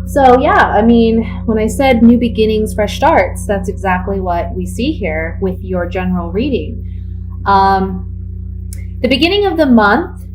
So yeah, I mean, when I said new beginnings, fresh starts, that's exactly what we see here with your general reading. The beginning of the month,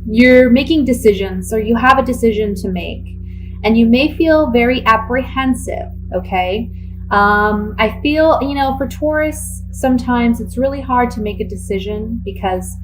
you're making decisions, or you have a decision to make, and you may feel very apprehensive. Okay, I feel, for Taurus, sometimes it's really hard to make a decision because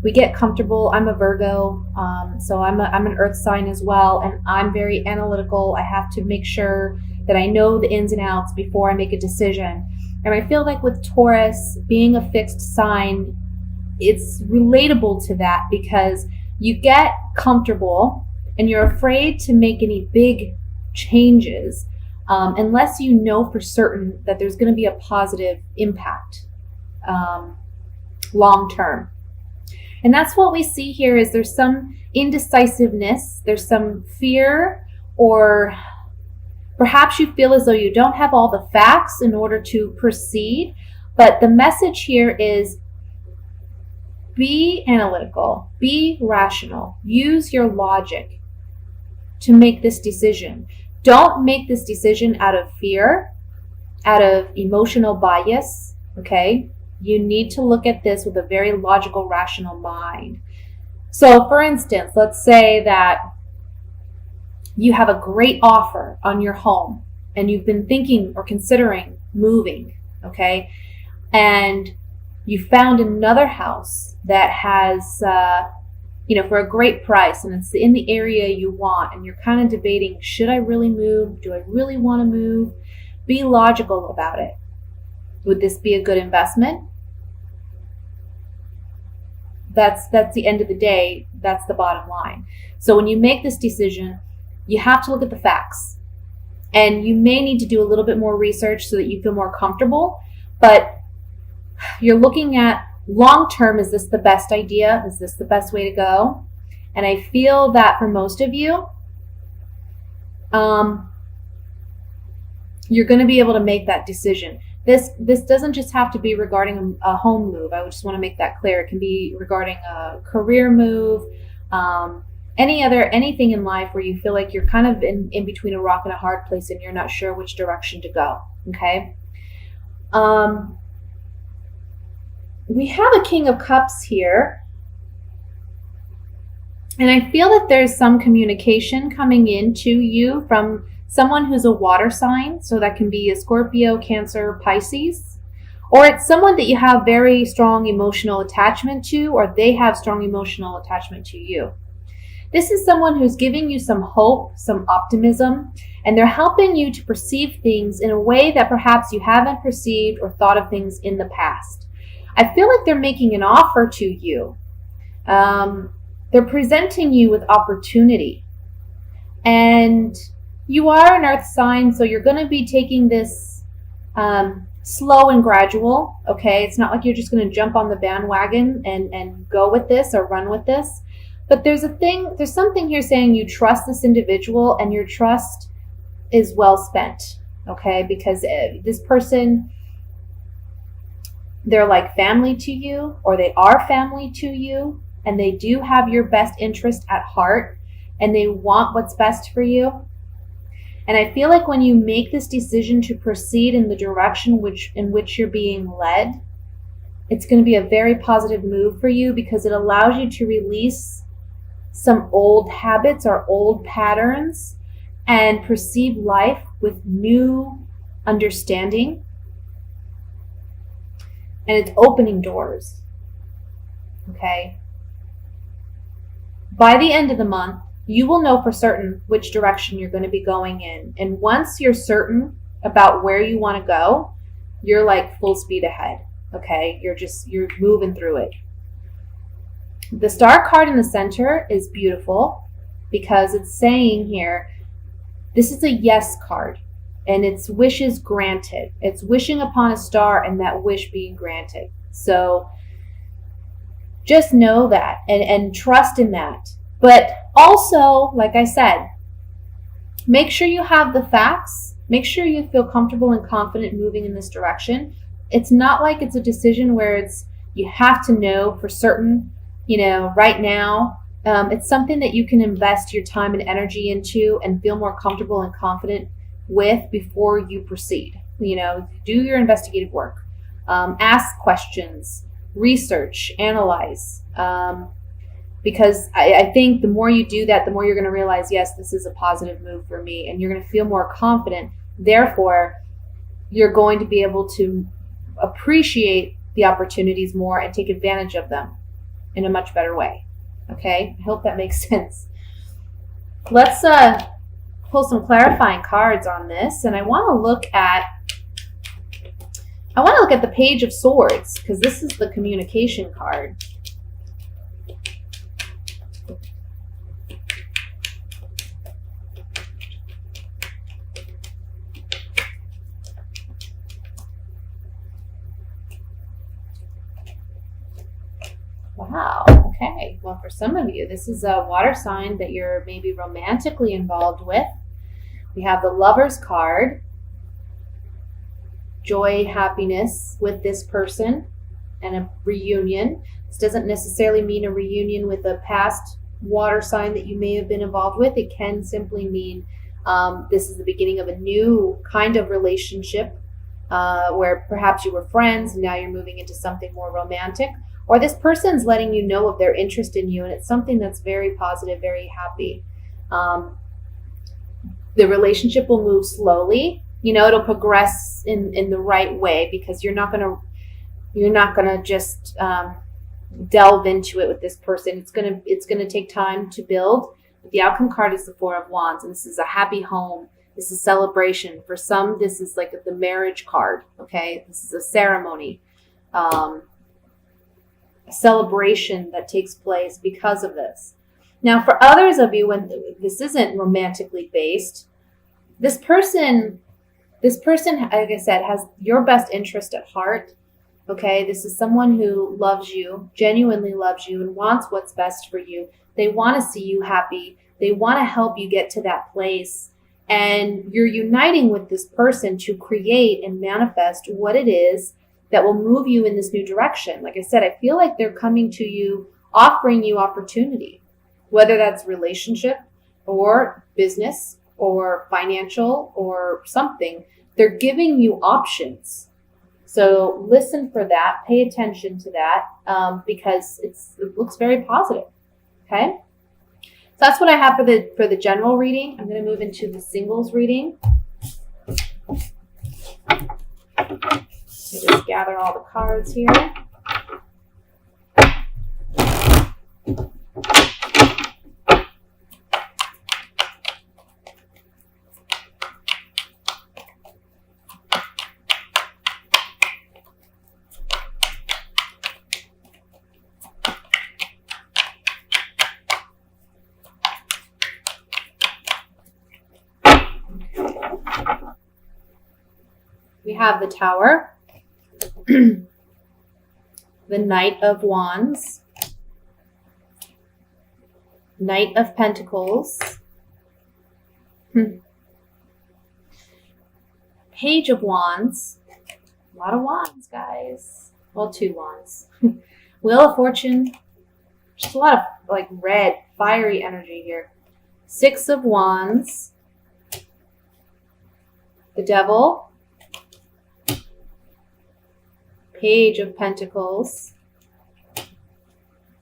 we get comfortable. I'm a Virgo, so I'm an earth sign as well, and I'm very analytical. I have to make sure that I know the ins and outs before I make a decision. And I feel like with Taurus being a fixed sign, it's relatable to that because you get comfortable and you're afraid to make any big changes unless you know for certain that there's going to be a positive impact long term. And that's what we see here is there's some indecisiveness, there's some fear, or perhaps you feel as though you don't have all the facts in order to proceed. But the message here is be analytical, be rational, use your logic to make this decision. Don't make this decision out of fear, out of emotional bias, okay? You need to look at this with a very logical, rational mind. So, for instance, let's say that you have a great offer on your home and you've been thinking or considering moving, okay? And you found another house that has, for a great price and it's in the area you want, and you're kind of debating, should I really move? Do I really want to move? Be logical about it. Would this be a good investment? That's the end of the day. That's the bottom line. So when you make this decision, you have to look at the facts. And you may need to do a little bit more research so that you feel more comfortable. But you're looking at long term, is this the best idea? Is this the best way to go? And I feel that for most of you, you're going to be able to make that decision. This doesn't just have to be regarding a home move. I just want to make that clear. It can be regarding a career move, anything in life where you feel like you're kind of in between a rock and a hard place and you're not sure which direction to go. Okay. We have a King of Cups here. And I feel that there's some communication coming in to you from someone who's a water sign. So that can be a Scorpio, Cancer, Pisces. Or it's someone that you have very strong emotional attachment to, or they have strong emotional attachment to you. This is someone who's giving you some hope, some optimism, and they're helping you to perceive things in a way that perhaps you haven't perceived or thought of things in the past. I feel like they're making an offer to you. They're presenting you with opportunity. And you are an earth sign, so you're going to be taking this slow and gradual, okay? It's not like you're just going to jump on the bandwagon and go with this or run with this. But there's something here saying you trust this individual and your trust is well spent, okay? Because this person, they're like family to you, or they are family to you, and they do have your best interest at heart, and they want what's best for you. And I feel like when you make this decision to proceed in the direction in which you're being led, it's going to be a very positive move for you because it allows you to release some old habits or old patterns and perceive life with new understanding. And it's opening doors. Okay? By the end of the month, you will know for certain which direction you're going to be going in. And once you're certain about where you want to go, you're like full speed ahead. Okay? You're moving through it. The star card in the center is beautiful because it's saying here, this is a yes card. And it's wishes granted. It's wishing upon a star and that wish being granted. So just know that and trust in that. But also, like I said, make sure you have the facts. Make sure you feel comfortable and confident moving in this direction. It's not like it's a decision where you have to know for certain, right now. It's something that you can invest your time and energy into and feel more comfortable and confident with before you proceed. Do your investigative work, ask questions, research, analyze. Because I think the more you do that, the more you're going to realize, yes, this is a positive move for me, and you're going to feel more confident. Therefore, you're going to be able to appreciate the opportunities more and take advantage of them in a much better way. Okay, I hope that makes sense. Let's pull some clarifying cards on this, and I want to look at the Page of Swords, because this is the communication card. Wow. Okay. Well, for some of you, this is a water sign that you're maybe romantically involved with. We have the Lover's card. Joy, happiness with this person, and a reunion. This doesn't necessarily mean a reunion with a past water sign that you may have been involved with. It can simply mean this is the beginning of a new kind of relationship where perhaps you were friends and now you're moving into something more romantic. Or this person's letting you know of their interest in you, and it's something that's very positive, very happy. The relationship will move slowly. It'll progress in the right way, because you're not gonna just delve into it with this person. It's gonna take time to build. The outcome card is the Four of Wands, and this is a happy home. This is celebration. For some, this is like the marriage card. Okay, this is a ceremony. A celebration that takes place because of this. Now, for others of you, when this isn't romantically based, this person, like I said, has your best interest at heart. Okay, this is someone who loves you, genuinely loves you, and wants what's best for you. They want to see you happy. They want to help you get to that place. And you're uniting with this person to create and manifest what it is that will move you in this new direction. Like I said, I feel like they're coming to you, offering you opportunity, whether that's relationship or business or financial or something. They're giving you options. So listen for that. Pay attention to that because it looks very positive. Okay. So that's what I have for the general reading. I'm going to move into the singles reading. Just gather all the cards here. We have the Tower. The Knight of Wands, Knight of Pentacles, Page of Wands, a lot of wands, guys. Well, 2 wands. Wheel of Fortune, just a lot of like red, fiery energy here. 6 of Wands, the Devil, Page of Pentacles,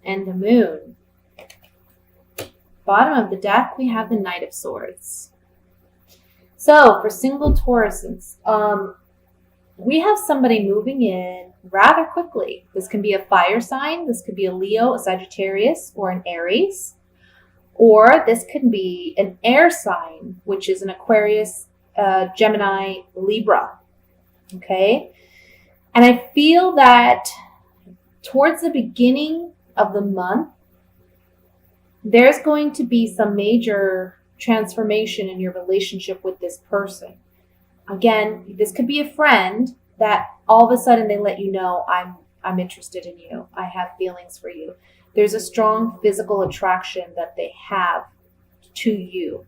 and the Moon. Bottom of the deck, we have the Knight of Swords. So for single Tauruses, we have somebody moving in rather quickly. This can be a fire sign. This could be a Leo, a Sagittarius, or an Aries. Or this could be an air sign, which is an Aquarius, Gemini, Libra. Okay? And I feel that towards the beginning of the month, there's going to be some major transformation in your relationship with this person. Again, this could be a friend that all of a sudden they let you know, I'm interested in you. I have feelings for you. There's a strong physical attraction that they have to you.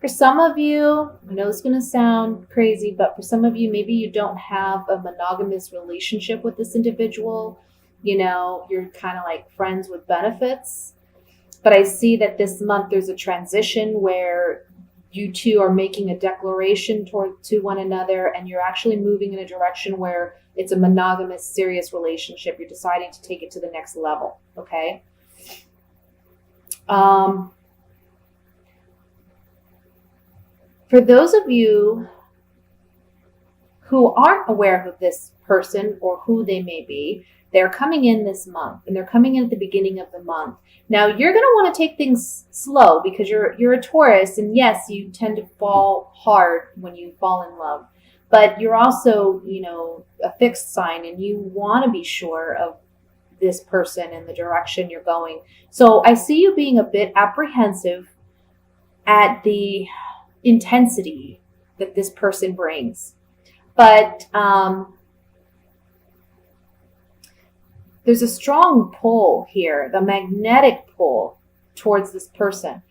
For some of you, I know it's going to sound crazy, but for some of you, maybe you don't have a monogamous relationship with this individual. You're kind of like friends with benefits. But I see that this month there's a transition where you two are making a declaration to one another, and you're actually moving in a direction where it's a monogamous, serious relationship. You're deciding to take it to the next level, okay? For those of you who aren't aware of this person or who they may be, they're coming in this month, and they're coming in at the beginning of the month. Now, you're going to want to take things slow because you're a Taurus, and yes, you tend to fall hard when you fall in love. But you're also, a fixed sign, and you want to be sure of this person and the direction you're going. So I see you being a bit apprehensive at the intensity that this person brings. But there's a strong pull here, the magnetic pull towards this person.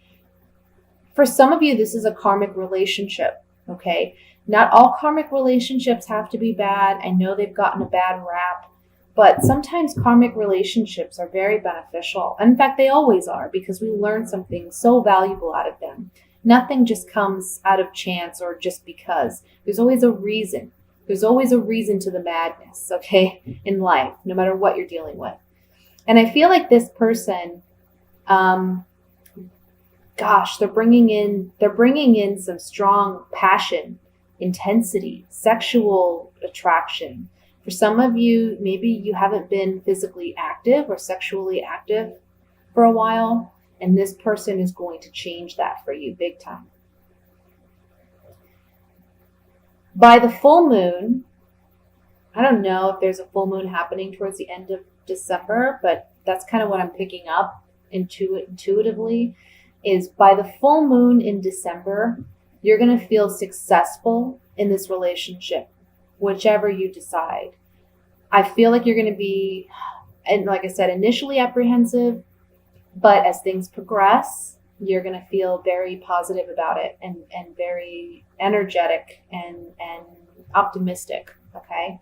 For some of you, this is a karmic relationship, okay? Not all karmic relationships have to be bad. I know they've gotten a bad rap, but sometimes karmic relationships are very beneficial. In fact, they always are, because we learn something so valuable out of them. Nothing just comes out of chance or just because. There's always a reason. There's always a reason to the madness, okay, in life, no matter what you're dealing with. And I feel like this person, they're bringing in some strong passion, intensity, sexual attraction. For some of you, maybe you haven't been physically active or sexually active for a while, and this person is going to change that for you big time. By the full moon, I don't know if there's a full moon happening towards the end of December, but that's kind of what I'm picking up intuitively, is by the full moon in December, you're going to feel successful in this relationship, whichever you decide. I feel like you're going to be, and like I said, initially apprehensive, but as things progress, you're going to feel very positive about it and very energetic and optimistic, okay?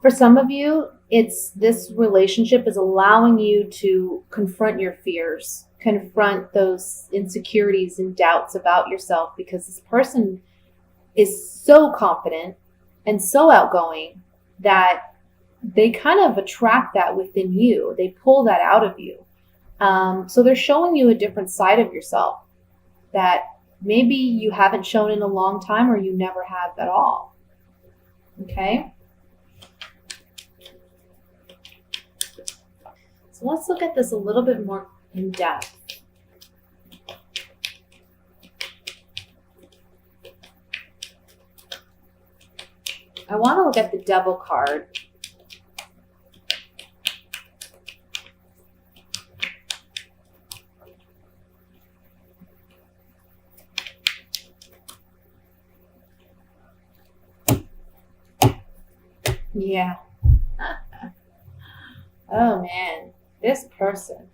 For some of you, this relationship is allowing you to confront your fears, confront those insecurities and doubts about yourself, because this person is so confident and so outgoing that they kind of attract that within you. They pull that out of you. So they're showing you a different side of yourself that maybe you haven't shown in a long time, or you never have at all. Okay? So let's look at this a little bit more in depth. I want to look at the Devil card. Yeah. Oh man, this person.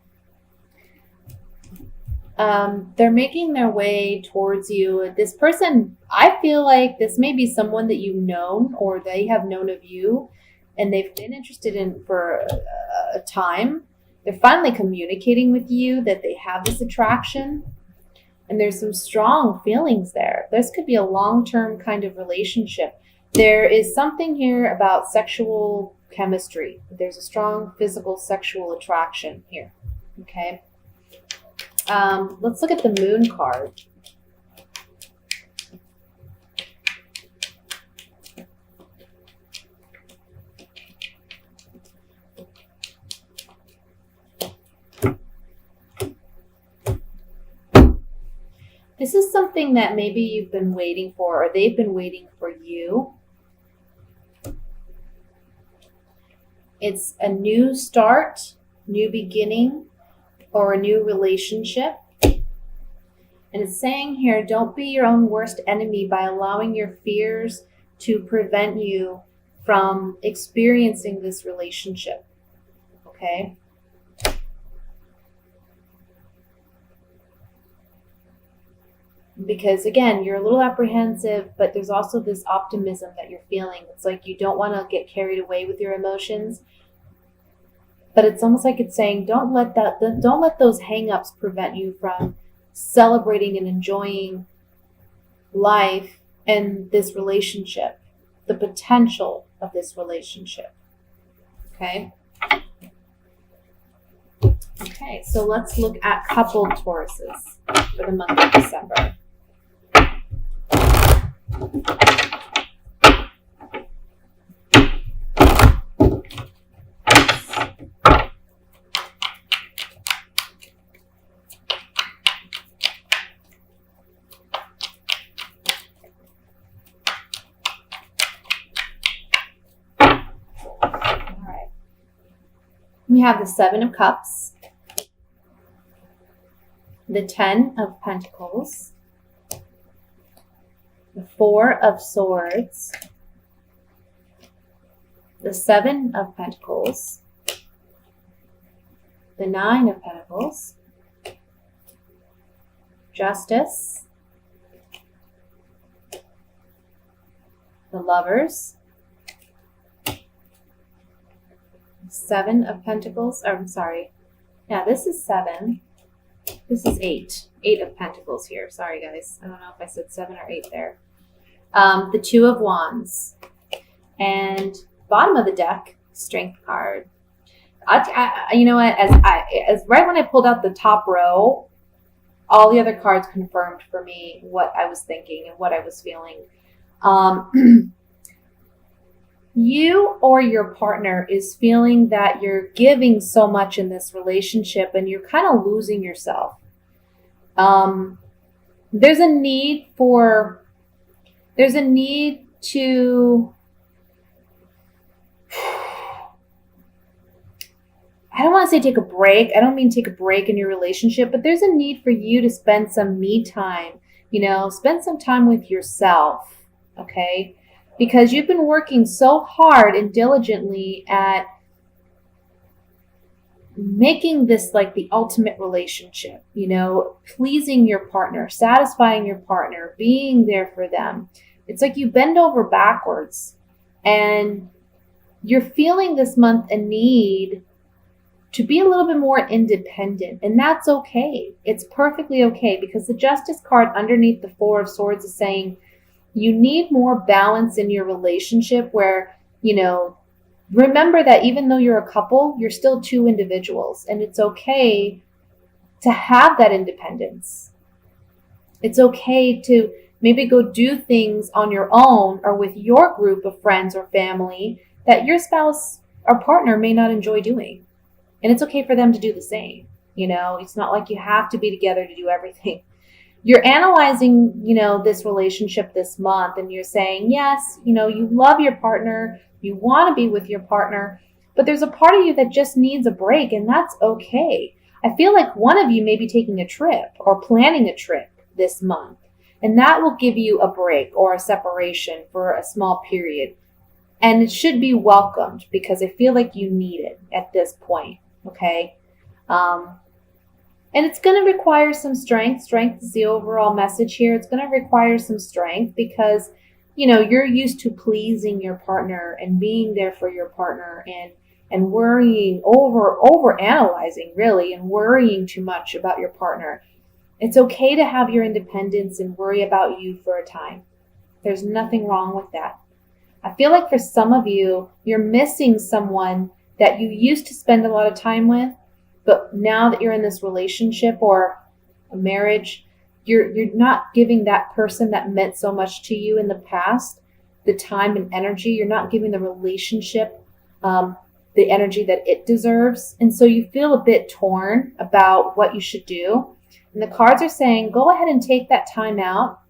They're making their way towards you. This person, I feel like this may be someone that you've known or they have known of you, and they've been interested in for a time. They're finally communicating with you that they have this attraction, and there's some strong feelings there. This could be a long-term kind of relationship. There is something here about sexual chemistry. There's a strong physical sexual attraction here. Okay. Let's look at the Moon card. This is something that maybe you've been waiting for, or they've been waiting for you. It's a new start, new beginning, or a new relationship. And it's saying here, don't be your own worst enemy by allowing your fears to prevent you from experiencing this relationship. Okay? Because again, you're a little apprehensive, but there's also this optimism that you're feeling. It's like you don't want to get carried away with your emotions. But it's almost like it's saying, don't let those hang-ups prevent you from celebrating and enjoying life and this relationship, the potential of this relationship. Okay? Okay, so let's look at coupled Tauruses for the month of December. We have the Seven of Cups, the Ten of Pentacles, the Four of Swords, the Seven of Pentacles, the Nine of Pentacles, Justice, the Lovers, Seven of Pentacles. This is 7. This is 8. 8 of Pentacles here. Sorry, guys. I don't know if I said 7 or 8 there. The Two of Wands. And bottom of the deck, Strength card. You know what? As right when I pulled out the top row, all the other cards confirmed for me what I was thinking and what I was feeling. You or your partner is feeling that you're giving so much in this relationship and you're kind of losing yourself. There's a need to, I don't want to say take a break. I don't mean take a break in your relationship, but there's a need for you to spend some me time, spend some time with yourself. Okay. Because you've been working so hard and diligently at making this like the ultimate relationship, pleasing your partner, satisfying your partner, being there for them. It's like you bend over backwards and you're feeling this month a need to be a little bit more independent. And that's okay. It's perfectly okay, because the Justice card underneath the Four of Swords is saying, you need more balance in your relationship where, remember that even though you're a couple, you're still two individuals, and it's okay to have that independence. It's okay to maybe go do things on your own or with your group of friends or family that your spouse or partner may not enjoy doing. And it's okay for them to do the same. It's not like you have to be together to do everything. You're analyzing, this relationship this month, and you're saying, yes, you love your partner, you want to be with your partner, but there's a part of you that just needs a break, and that's okay. I feel like one of you may be taking a trip or planning a trip this month, and that will give you a break or a separation for a small period. And it should be welcomed, because I feel like you need it at this point, okay? And it's going to require some strength. Strength is the overall message here. It's going to require some strength because, you're used to pleasing your partner and being there for your partner and worrying over analyzing really and worrying too much about your partner. It's okay to have your independence and worry about you for a time. There's nothing wrong with that. I feel like for some of you, you're missing someone that you used to spend a lot of time with. But now that you're in this relationship or a marriage, you're not giving that person that meant so much to you in the past the time and energy. You're not giving the relationship the energy that it deserves. And so you feel a bit torn about what you should do. And the cards are saying, go ahead and take that time out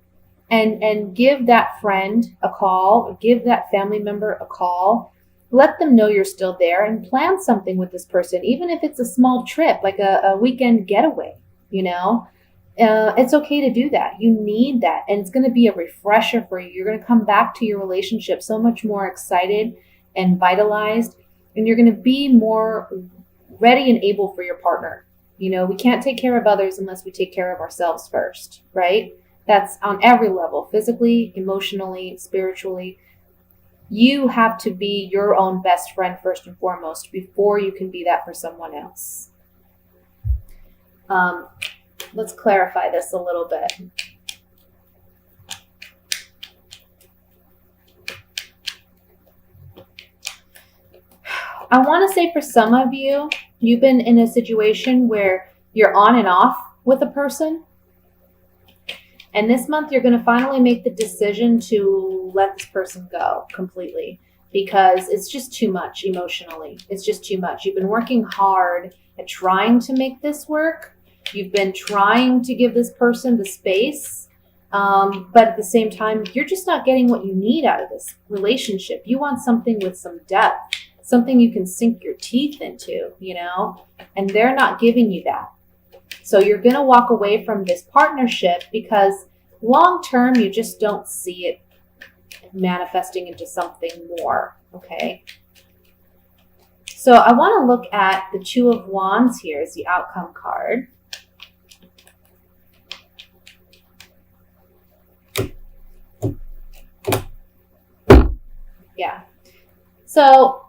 and give that friend a call, or give that family member a call. Let them know you're still there and plan something with this person, even if it's a small trip, like a weekend getaway, It's okay to do that. You need that. And it's going to be a refresher for you. You're going to come back to your relationship so much more excited and vitalized, and you're going to be more ready and able for your partner. We can't take care of others unless we take care of ourselves first, right? That's on every level, physically, emotionally, spiritually. You have to be your own best friend first and foremost before you can be that for someone else. Let's clarify this a little bit. I want to say for some of you, you've been in a situation where you're on and off with a person. And this month, you're going to finally make the decision to let this person go completely because it's just too much emotionally. It's just too much. You've been working hard at trying to make this work. You've been trying to give this person the space. But at the same time, you're just not getting what you need out of this relationship. You want something with some depth, something you can sink your teeth into, you know, and they're not giving you that. So you're going to walk away from this partnership because long term, you just don't see it manifesting into something more, okay? So I want to look at the Two of Wands here as the outcome card. Yeah. So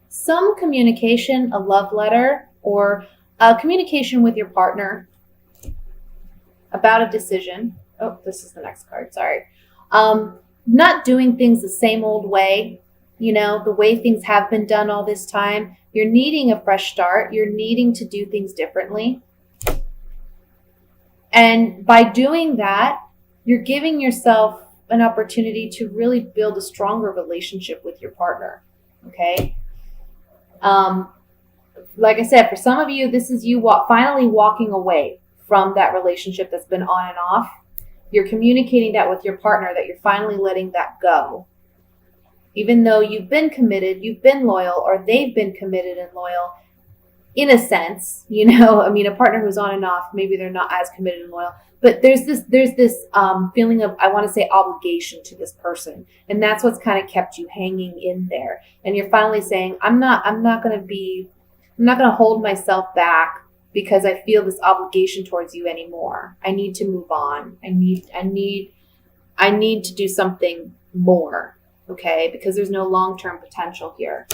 some communication, a love letter, or a communication with your partner about a decision. Oh, this is the next card. Sorry. Not doing things the same old way, you know, the way things have been done all this time. You're needing a fresh start. You're needing to do things differently. And by doing that, you're giving yourself an opportunity to really build a stronger relationship with your partner. Okay. Like I said, for some of you, this is you finally walking away from that relationship that's been on and off. You're communicating that with your partner, that you're finally letting that go. Even though you've been committed, you've been loyal, or they've been committed and loyal, in a sense, you know, I mean, a partner who's on and off, maybe they're not as committed and loyal, but there's this feeling of, I want to say, obligation to this person. And that's what's kind of kept you hanging in there. And you're finally saying, I'm not going to hold myself back because I feel this obligation towards you anymore. I need to move on. I need to do something more. Okay. Because there's no long-term potential here.